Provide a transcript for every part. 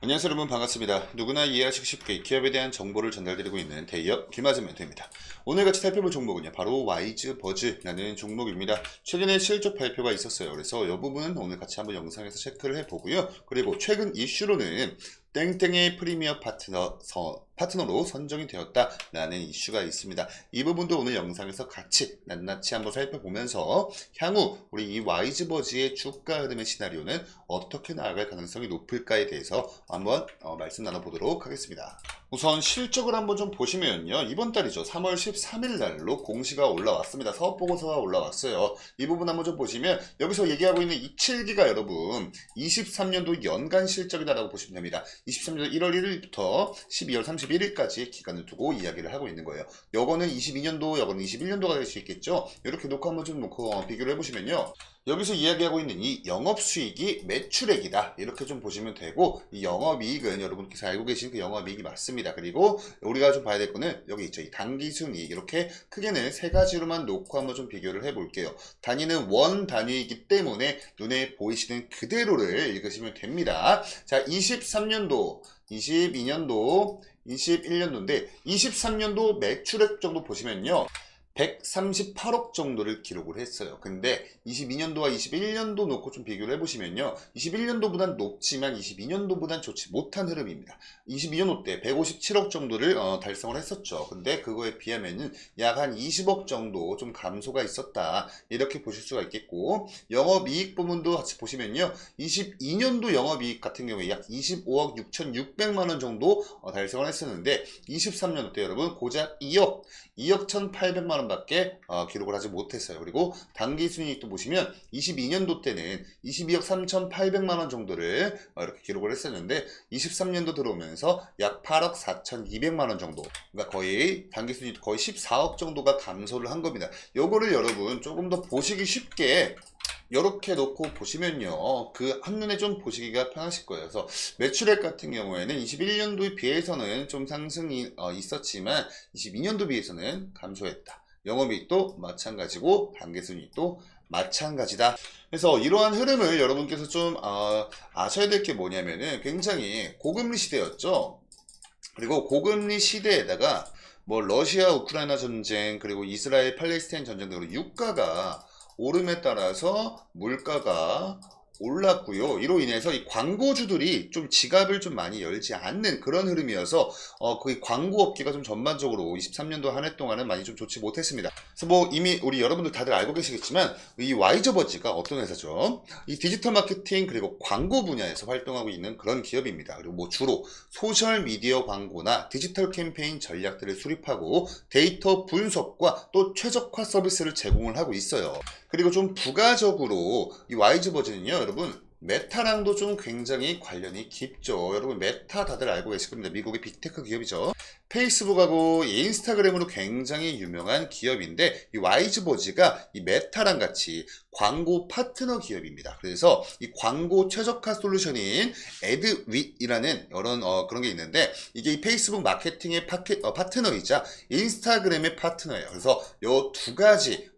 안녕하세요 여러분, 반갑습니다. 누구나 이해하시기 쉽게 기업에 대한 정보를 전달드리고 있는 대기업 김하진 멘토입니다. 오늘 같이 살펴볼 종목은요, 바로 와이즈버즈라는 종목입니다. 최근에 실적 발표가 있었어요. 그래서 이 부분은 오늘 같이 한번 영상에서 체크를 해보고요. 그리고 최근 이슈로는 땡땡의 프리미어 파트너로 선정이 되었다라는 이슈가 있습니다. 이 부분도 오늘 영상에서 같이 낱낱이 한번 살펴보면서 향후 우리 이 와이즈버즈의 주가 흐름의 시나리오는 어떻게 나아갈 가능성이 높을까에 대해서 한번 말씀 나눠보도록 하겠습니다. 우선 실적을 한번 좀 보시면요, 이번 달이죠, 3월 13일 날로 공시가 올라왔습니다. 사업보고서가 올라왔어요. 이 부분 한번 좀 보시면 여기서 얘기하고 있는 이 7기가 여러분 23년도 연간 실적이다라고 보시면 됩니다. 23년도 1월 1일부터 12월 31일까지 기간을 두고 이야기를 하고 있는 거예요. 요거는 22년도, 요거는 21년도가 될 수 있겠죠. 이렇게 놓고 한번 좀 놓고 비교를 해보시면요, 여기서 이야기하고 있는 이 영업수익이 매출액이다, 이렇게 좀 보시면 되고, 이 영업이익은 여러분께서 알고 계신 그 영업이익이 맞습니다. 그리고 우리가 좀 봐야 될 거는 여기 있죠, 이 당기순이익. 이렇게 크게는 세 가지로만 놓고 한번 좀 비교를 해볼게요. 단위는 원 단위이기 때문에 눈에 보이시는 그대로를 읽으시면 됩니다. 자, 23년도, 22년도, 21년도인데 23년도 매출액 정도 보시면요, 138억 정도를 기록을 했어요. 근데 22년도와 21년도 놓고 좀 비교를 해보시면요, 21년도보단 높지만 22년도보단 좋지 못한 흐름입니다. 22년도 때 157억 정도를 달성을 했었죠. 근데 그거에 비하면은 약 한 20억 정도 좀 감소가 있었다, 이렇게 보실 수가 있겠고, 영업이익 부분도 같이 보시면요, 22년도 영업이익 같은 경우에 약 25억 6,600만원 정도 달성을 했었는데 23년도 때 여러분 고작 2억 1,800만원 밖에 기록을 하지 못했어요. 그리고 당기순이익도 보시면 22년도 때는 22억 3,800만원 정도를 이렇게 기록을 했었는데 23년도 들어오면서 약 8억 4,200만원 정도, 그러니까 거의 당기순이익 거의 14억 정도가 감소를 한 겁니다. 요거를 여러분 조금 더 보시기 쉽게 이렇게 놓고 보시면요, 그 한눈에 좀 보시기가 편하실 거예요. 그래서 매출액 같은 경우에는 21년도에 비해서는 좀 상승이 있었지만 22년도 비해서는 감소했다. 영업이익도 마찬가지고 당기순이익도 마찬가지다. 그래서 이러한 흐름을 여러분께서 좀 아셔야 될 게 뭐냐면은, 굉장히 고금리 시대였죠. 그리고 고금리 시대에다가 뭐 러시아 우크라이나 전쟁, 그리고 이스라엘 팔레스타인 전쟁 등으로 유가가 오름에 따라서 물가가 올랐고요. 이로 인해서 이 광고주들이 좀 지갑을 좀 많이 열지 않는 그런 흐름이어서 거의 광고 업계가 좀 전반적으로 23년도 한 해 동안은 많이 좀 좋지 못했습니다. 그래서 뭐 이미 우리 여러분들 다들 알고 계시겠지만 이 와이저버즈가 어떤 회사죠? 이 디지털 마케팅 그리고 광고 분야에서 활동하고 있는 그런 기업입니다. 그리고 뭐 주로 소셜 미디어 광고나 디지털 캠페인 전략들을 수립하고 데이터 분석과 또 최적화 서비스를 제공을 하고 있어요. 그리고 좀 부가적으로 이 와이즈버즈는요, 여러분 메타랑도 좀 굉장히 관련이 깊죠. 여러분 메타 다들 알고 계실 겁니다. 미국의 빅테크 기업이죠. 페이스북하고 인스타그램으로 굉장히 유명한 기업인데, 이 와이즈버즈가 이 메타랑 같이 광고 파트너 기업입니다. 그래서 이 광고 최적화 솔루션인 애드윗이라는 이런 그런 게 있는데, 이게 이 페이스북 마케팅의 파트너이자 인스타그램의 파트너예요. 그래서 요 두 가지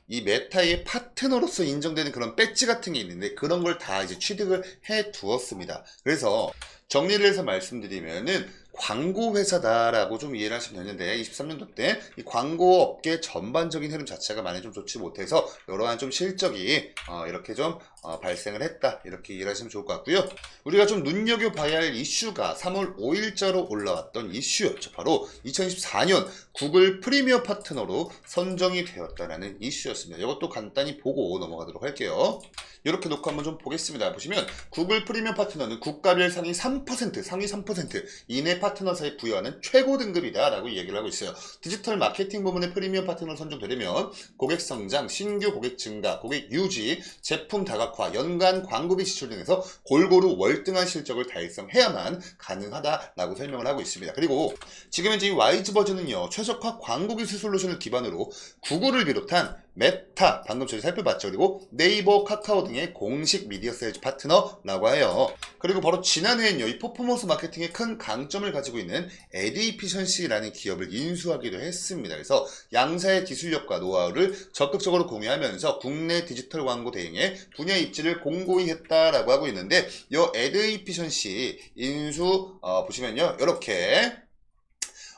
이 메타의 파트너로서 인정되는 그런 배지 같은 게 있는데, 그런 걸 다 이제 취득을 해 두었습니다. 그래서 정리를 해서 말씀드리면은 광고 회사다라고 좀 이해를 하시면 되는데, 23년도 때 이 광고 업계 전반적인 흐름 자체가 많이 좀 좋지 못해서 이러한 좀 실적이 이렇게 좀 발생을 했다, 이렇게 이해를 하시면 좋을 것 같고요. 우리가 좀 눈여겨봐야 할 이슈가 3월 5일자로 올라왔던 이슈였죠. 바로 2024년 구글 프리미어 파트너로 선정이 되었다라는 이슈였습니다. 이것도 간단히 보고 넘어가도록 할게요. 이렇게 놓고 한번 좀 보겠습니다. 보시면 구글 프리미엄 파트너는 국가별 상위 3% 이내 파트너사에 부여하는 최고 등급이다 라고 얘기를 하고 있어요. 디지털 마케팅 부문의 프리미엄 파트너로 선정되려면 고객 성장, 신규 고객 증가, 고객 유지, 제품 다각화, 연간 광고비 지출 등에서 골고루 월등한 실적을 달성해야만 가능하다라고 설명을 하고 있습니다. 그리고 지금 현재 이 와이즈버즈는요, 최적화 광고 기술 솔루션을 기반으로 구글을 비롯한 메타, 방금 저희 살펴봤죠. 그리고 네이버, 카카오 등의 공식 미디어 세일즈 파트너라고 해요. 그리고 바로 지난해엔요, 이 퍼포먼스 마케팅의 큰 강점을 가지고 있는 에디피션시라는 기업을 인수하기도 했습니다. 그래서 양사의 기술력과 노하우를 적극적으로 공유하면서 국내 디지털 광고 대행에 분야 입지를 공고히 했다라고 하고 있는데, 이 에디피션시 인수 보시면요, 이렇게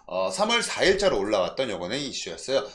3월 4일자로 올라왔던 요거는 이슈였어요.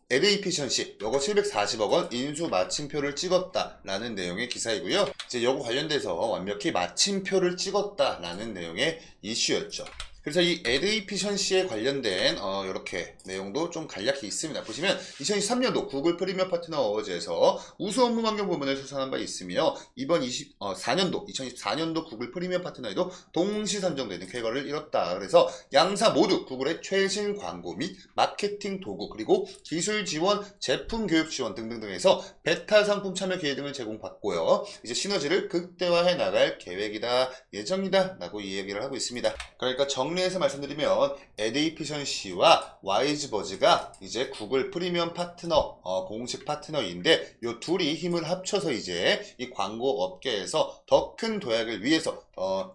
에디피션시 요거 740억 원 인수 마침표를 찍었다라는 내용의 기사이고요. 이제 요거 관련돼서 완벽히 마침표를 찍었다라는 내용의 이슈였죠. 그래서 이 에디피션시에 관련된 이렇게 내용도 좀 간략히 있습니다. 보시면 2023년도 구글 프리미엄 파트너 어워즈에서 우수 업무 환경 부문을 수상한 바 있으며, 이번 2024년도 구글 프리미엄 파트너에도 동시 선정되는 쾌거를 이뤘다. 그래서 양사 모두 구글의 최신 광고 및 마케팅 도구, 그리고 기술 지원, 제품 교육 지원 등등등에서 베타 상품 참여 기회 등을 제공받고요. 이제 시너지를 극대화해 나갈 계획이다, 예정이다 라고 이 얘기를 하고 있습니다. 그러니까 정리해서 말씀드리면 에디피션시와 와이즈버즈가 이제 구글 프리미엄 파트너, 공식 파트너인데, 이 둘이 힘을 합쳐서 이제 이 광고 업계에서 더 큰 도약을 위해서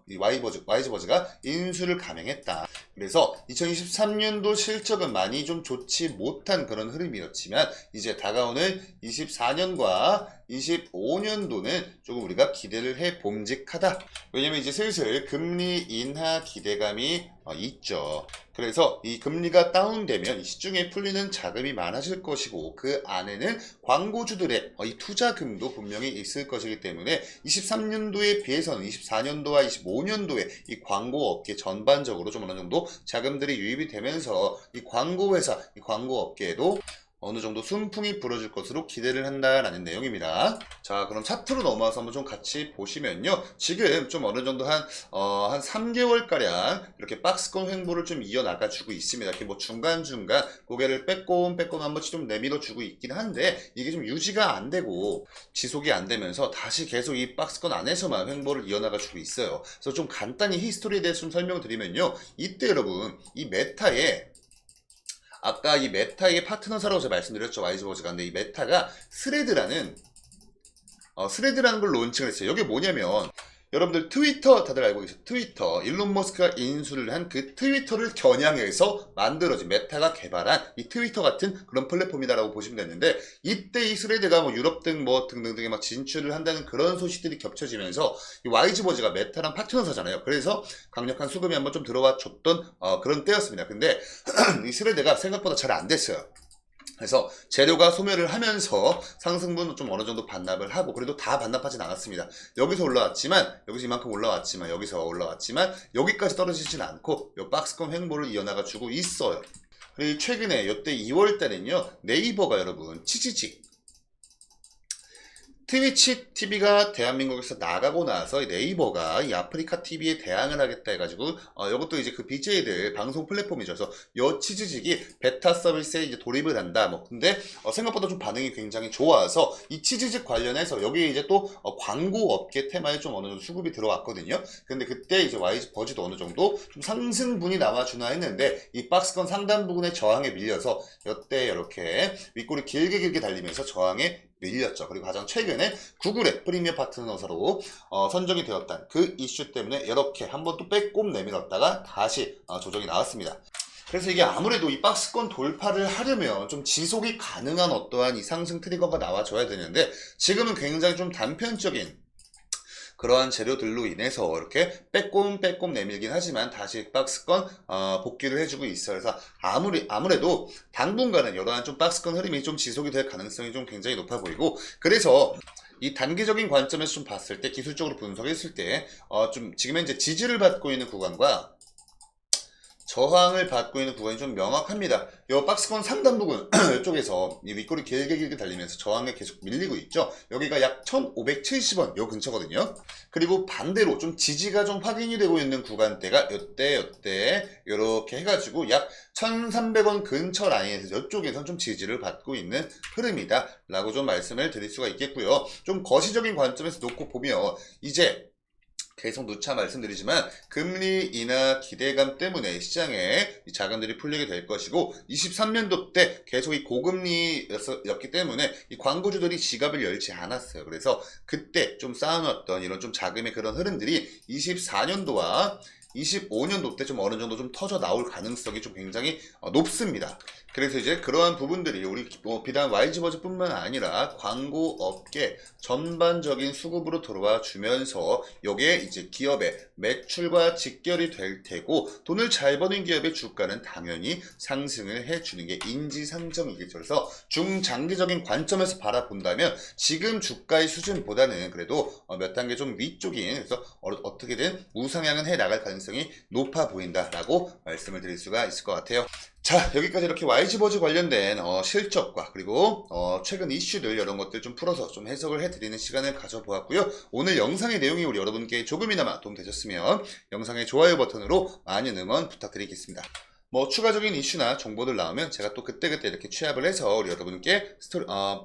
이 와이즈버즈가 인수를 감행했다. 그래서 2023년도 실적은 많이 좀 좋지 못한 그런 흐름이었지만, 이제 다가오는 24년과 25년도는 조금 우리가 기대를 해 봄직하다. 왜냐면 이제 슬슬 금리 인하 기대감이 있죠. 그래서 이 금리가 다운되면 이 시중에 풀리는 자금이 많아질 것이고, 그 안에는 광고주들의 이 투자금도 분명히 있을 것이기 때문에 23년도에 비해서는 24년도와 25년도에 이 광고 업계 전반적으로 좀 어느 정도 자금들이 유입이 되면서 이 광고회사, 이 광고 업계에도 어느 정도 순풍이 불어줄 것으로 기대를 한다라는 내용입니다. 자, 그럼 차트로 넘어와서 한번 좀 같이 보시면요. 지금 좀 어느 정도 한 3개월가량 이렇게 박스권 횡보를 좀 이어나가주고 있습니다. 이렇게 뭐 중간중간 고개를 빼꼼 한 번씩 좀 내밀어주고 있긴 한데, 이게 좀 유지가 안 되고 지속이 안 되면서 다시 계속 이 박스권 안에서만 횡보를 이어나가주고 있어요. 그래서 좀 간단히 히스토리에 대해서 좀 설명을 드리면요. 이때 여러분, 이 메타의 아까 이 메타의 파트너사라고 제가 말씀드렸죠, 와이즈버즈가. 근데 이 메타가 스레드라는 걸 론칭을 했어요. 이게 뭐냐면, 여러분들 트위터 다들 알고 계시죠? 트위터, 일론 머스크가 인수를 한 그 트위터를 겨냥해서 만들어진, 메타가 개발한 이 트위터 같은 그런 플랫폼이다라고 보시면 되는데, 이때 이 스레드가 뭐 유럽 등 뭐 등등등에 막 진출을 한다는 그런 소식들이 겹쳐지면서 이 와이즈버즈가 메타랑 파트너사잖아요. 그래서 강력한 수급이 한번 좀 들어와 줬던 그런 때였습니다. 근데 이 스레드가 생각보다 잘 안 됐어요. 그래서 재료가 소멸을 하면서 상승분은 좀 어느 정도 반납을 하고, 그래도 다 반납하진 않았습니다. 여기서 이만큼 올라왔지만, 여기서 올라왔지만, 여기까지 떨어지진 않고, 이 박스권 횡보를 이어나가 주고 있어요. 그리고 최근에, 이때 2월달엔요, 네이버가 여러분, 치지직, 트위치 TV가 대한민국에서 나가고 나서 네이버가 이 아프리카 TV에 대항을 하겠다 해가지고, 이것도 이제 그 BJ들 방송 플랫폼이죠. 그래서 요 치즈직이 베타 서비스에 이제 돌입을 한다. 근데 생각보다 좀 반응이 굉장히 좋아서 이 치즈직 관련해서 여기 이제 또 광고 업계 테마에 좀 어느 정도 수급이 들어왔거든요. 근데 그때 이제 와이즈버즈도 어느 정도 좀 상승분이 나와주나 했는데, 이 박스권 상단 부분의 저항에 밀려서 이때 이렇게 윗골이 길게 달리면서 저항에 밀렸죠. 그리고 가장 최근에 구글의 프리미엄 파트너사로 선정이 되었다는 그 이슈 때문에 이렇게 한번 또 빼꼼 내밀었다가 다시 조정이 나왔습니다. 그래서 이게 아무래도 이 박스권 돌파를 하려면 좀 지속이 가능한 어떠한 이 상승 트리거가 나와줘야 되는데, 지금은 굉장히 좀 단편적인 그러한 재료들로 인해서 이렇게 빼꼼 내밀긴 하지만 다시 박스권 복귀를 해주고 있어요. 그래서 아무래도 당분간은 이러한 좀 박스권 흐름이 좀 지속이 될 가능성이 좀 굉장히 높아 보이고, 그래서 이 단기적인 관점에서 좀 봤을 때, 기술적으로 분석했을 때 좀 지금 현재 지지를 받고 있는 구간과 저항을 받고 있는 구간이 좀 명확합니다. 이 박스권 상단 부분 이쪽에서 이 윗골이 길게 달리면서 저항에 계속 밀리고 있죠. 여기가 약 1570원 요 근처거든요. 그리고 반대로 좀 지지가 좀 확인이 되고 있는 구간대가 요때 이렇게 해가지고 약 1300원 근처 라인에서 이쪽에서 좀 지지를 받고 있는 흐름이다 라고 좀 말씀을 드릴 수가 있겠고요. 좀 거시적인 관점에서 놓고 보면, 이제 계속 누차 말씀드리지만 금리 인하 기대감 때문에 시장에 이 자금들이 풀리게 될 것이고 23년도 때 계속 이 고금리였기 때문에 이 광고주들이 지갑을 열지 않았어요. 그래서 그때 좀 쌓아놨던 이런 좀 자금의 그런 흐름들이 24년도와 25년도 때 좀 어느 정도 좀 터져 나올 가능성이 좀 굉장히 높습니다. 그래서 이제 그러한 부분들이 우리 비단 YG버즈뿐만 아니라 광고업계 전반적인 수급으로 들어와 주면서 이게 이제 기업의 매출과 직결이 될 테고 돈을 잘 버는 기업의 주가는 당연히 상승을 해주는 게 인지상정이겠죠. 그래서 중장기적인 관점에서 바라본다면 지금 주가의 수준보다는 그래도 몇 단계 좀 위쪽인 그래서 어떻게든 우상향은 해 나갈 가능성이 높아 보인다라고 말씀을 드릴 수가 있을 것 같아요. 자, 여기까지 이렇게 YG버즈 관련된 실적과 그리고 최근 이슈들 이런 것들 좀 풀어서 좀 해석을 해드리는 시간을 가져보았고요. 오늘 영상의 내용이 우리 여러분께 조금이나마 도움되셨으면 영상의 좋아요 버튼으로 많은 응원 부탁드리겠습니다. 뭐 추가적인 이슈나 정보들 나오면 제가 또 그때그때 이렇게 취합을 해서 우리 여러분께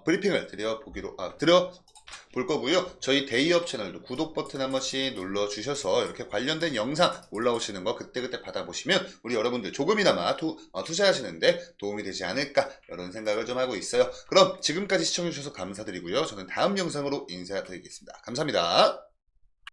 브리핑을 드려볼 거고요. 저희 데이업 채널도 구독 버튼 한 번씩 눌러주셔서 이렇게 관련된 영상 올라오시는 거 그때그때 받아보시면 우리 여러분들 조금이나마 투자하시는데 도움이 되지 않을까 이런 생각을 좀 하고 있어요. 그럼 지금까지 시청해주셔서 감사드리고요. 저는 다음 영상으로 인사드리겠습니다. 감사합니다.